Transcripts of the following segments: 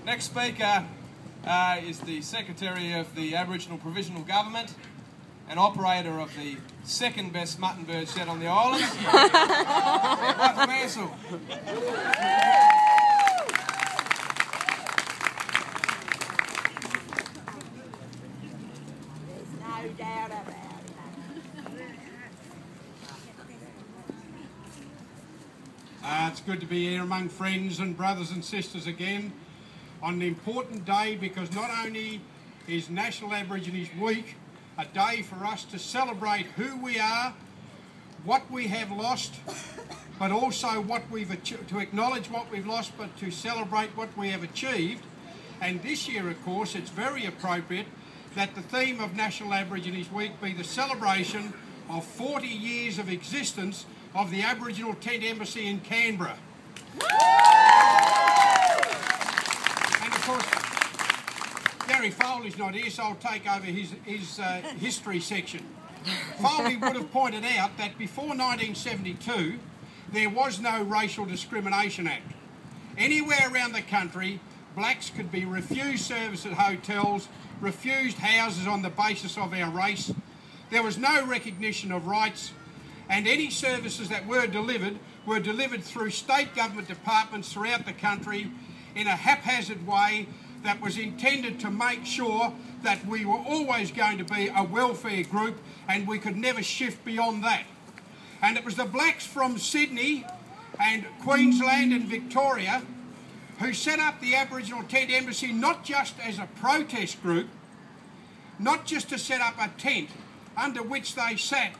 Next speaker is the Secretary of the Aboriginal Provisional Government and operator of the second best mutton bird shed on the island, Michael Mansell. There's no doubt about it. It's good to be here among friends and brothers and sisters again on an important day, because not only is National Aborigines Week a day for us to celebrate who we are, what we have lost, but also what we've to acknowledge what we've lost, but to celebrate what we have achieved. And this year, of course, it's very appropriate that the theme of National Aborigines Week be the celebration of 40 years of existence of the Aboriginal Tent Embassy in Canberra. And of course, Gary Foley's not here, so I'll take over his history section. Foley would have pointed out that before 1972, there was no Racial Discrimination Act. Anywhere around the country, blacks could be refused service at hotels, refused houses on the basis of our race. There was no recognition of rights, and any services that were delivered through state government departments throughout the country in a haphazard way that was intended to make sure that we were always going to be a welfare group and we could never shift beyond that. And it was the blacks from Sydney and Queensland and Victoria who set up the Aboriginal Tent Embassy not just as a protest group, not just to set up a tent under which they sat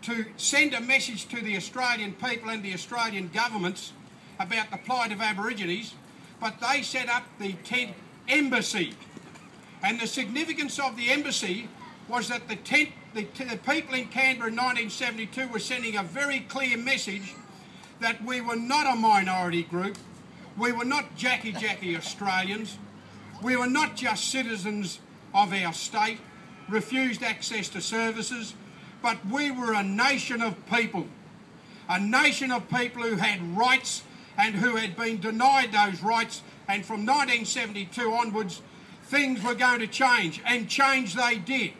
to send a message to the Australian people and the Australian governments about the plight of Aborigines, but they set up the tent embassy. And the significance of the embassy was that the people in Canberra in 1972 were sending a very clear message that we were not a minority group, we were not Jackie Australians, we were not just citizens of our state, refused access to services, but we were a nation of people who had rights and who had been denied those rights. And from 1972 onwards, things were going to change, and change they did.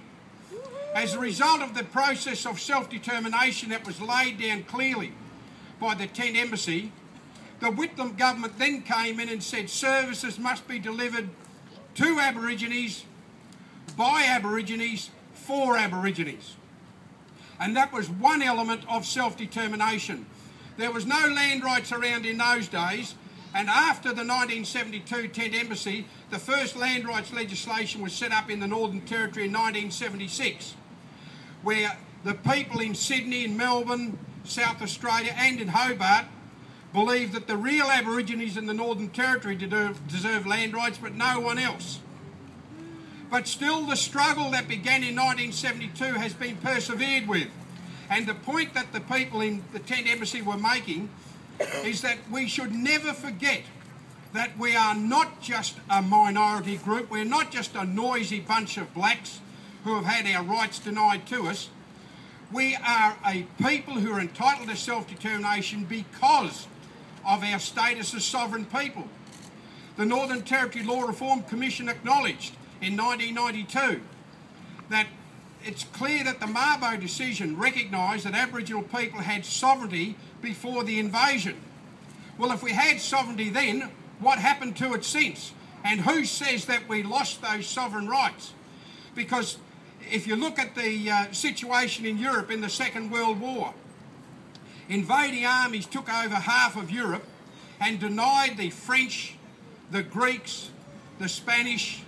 As a result of the process of self-determination that was laid down clearly by the Tent Embassy, the Whitlam government then came in and said services must be delivered to Aborigines, by Aborigines, for Aborigines. And that was one element of self-determination. There was no land rights around in those days, and after the 1972 Tent Embassy, the first land rights legislation was set up in the Northern Territory in 1976, where the people in Sydney, in Melbourne, South Australia and in Hobart believed that the real Aborigines in the Northern Territory deserve land rights, but no one else. But still, the struggle that began in 1972 has been persevered with. And the point that the people in the Tent Embassy were making is that we should never forget that we are not just a minority group, we're not just a noisy bunch of blacks who have had our rights denied to us. We are a people who are entitled to self-determination because of our status as sovereign people. The Northern Territory Law Reform Commission acknowledged in 1992 that it's clear that the Mabo decision recognised that Aboriginal people had sovereignty before the invasion. Well, if we had sovereignty then, what happened to it since? And who says that we lost those sovereign rights? Because if you look at the situation in Europe in the Second World War, invading armies took over half of Europe and denied the French, the Greeks, the Spanish,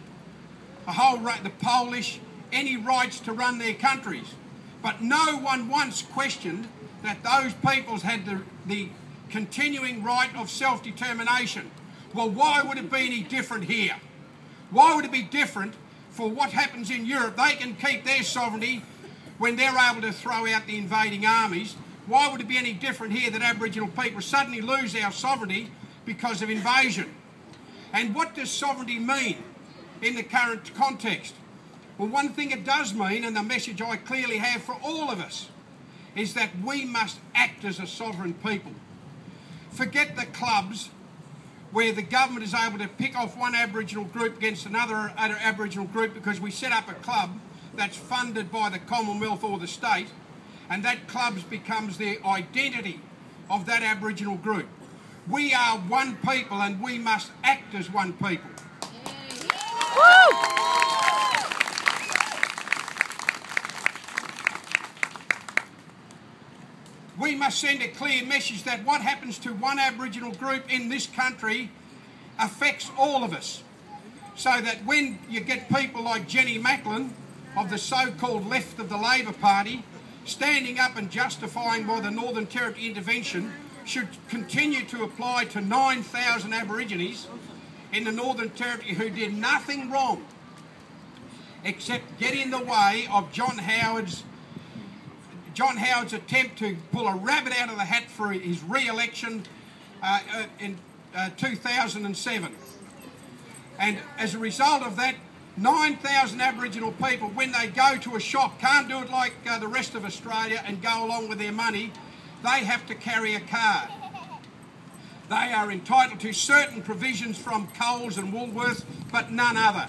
the Polish, any rights to run their countries. But no one once questioned that those peoples had the continuing right of self-determination. Well, why would it be any different here? Why would it be different for what happens in Europe? They can keep their sovereignty when they're able to throw out the invading armies. Why would it be any different here that Aboriginal people suddenly lose our sovereignty because of invasion? And what does sovereignty mean in the current context? Well, one thing it does mean, and the message I clearly have for all of us, is that we must act as a sovereign people. Forget the clubs where the government is able to pick off one Aboriginal group against another Aboriginal group because we set up a club that's funded by the Commonwealth or the state, and that club becomes the identity of that Aboriginal group. We are one people and we must act as one people. We must send a clear message that what happens to one Aboriginal group in this country affects all of us. So that when you get people like Jenny Macklin of the so-called left of the Labor Party standing up and justifying why the Northern Territory intervention should continue to apply to 9,000 Aborigines in the Northern Territory who did nothing wrong except get in the way of John Howard's attempt to pull a rabbit out of the hat for his re-election in 2007. And as a result of that, 9,000 Aboriginal people, when they go to a shop, can't do it like the rest of Australia and go along with their money. They have to carry a card. They are entitled to certain provisions from Coles and Woolworths, but none other.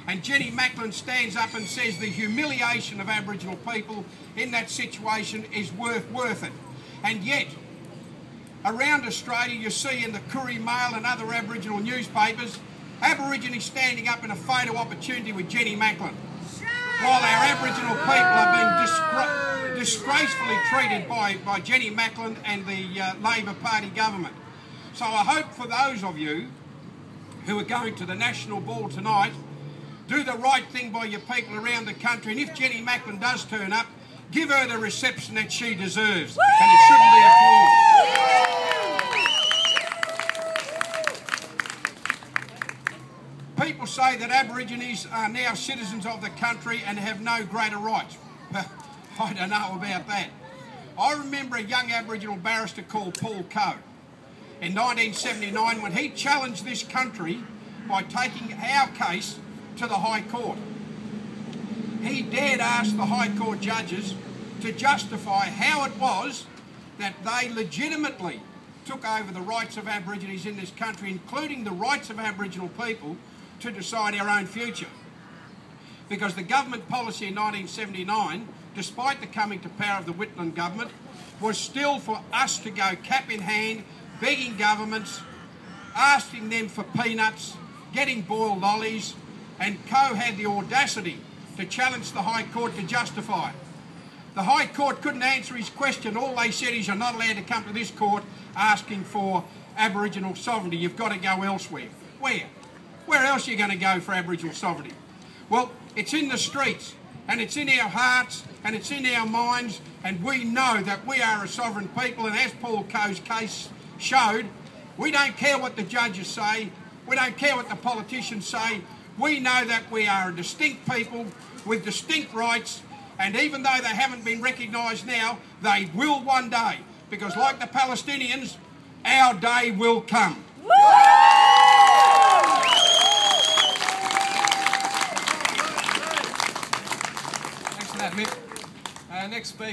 And Jenny Macklin stands up and says the humiliation of Aboriginal people in that situation is worth it. And yet, around Australia, you see in the Courier Mail and other Aboriginal newspapers, Aborigines standing up in a photo opportunity with Jenny Macklin, while our Aboriginal people are being disgracefully treated by Jenny Macklin and the Labor Party government. So I hope for those of you who are going to the National Ball tonight, do the right thing by your people around the country, and if Jenny Macklin does turn up, give her the reception that she deserves, and it shouldn't be applause. People say that Aborigines are now citizens of the country and have no greater rights. I don't know about that. I remember a young Aboriginal barrister called Paul Coe in 1979 when he challenged this country by taking our case to the High Court. He dared ask the High Court judges to justify how it was that they legitimately took over the rights of Aborigines in this country, including the rights of Aboriginal people to decide our own future. Because the government policy in 1979, despite the coming to power of the Whitlam government, was still for us to go cap in hand, begging governments, asking them for peanuts, getting boiled lollies, and Coe had the audacity to challenge the High Court to justify it. The High Court couldn't answer his question. All they said is you're not allowed to come to this court asking for Aboriginal sovereignty. You've got to go elsewhere. Where? Where else are you going to go for Aboriginal sovereignty? Well, it's in the streets, and it's in our hearts, and it's in our minds, and we know that we are a sovereign people, and as Paul Coe's case showed, we don't care what the judges say, we don't care what the politicians say. We know that we are a distinct people with distinct rights, and even though they haven't been recognised now, they will one day, because like the Palestinians, our day will come. Thanks for that, Mick. Next speaker.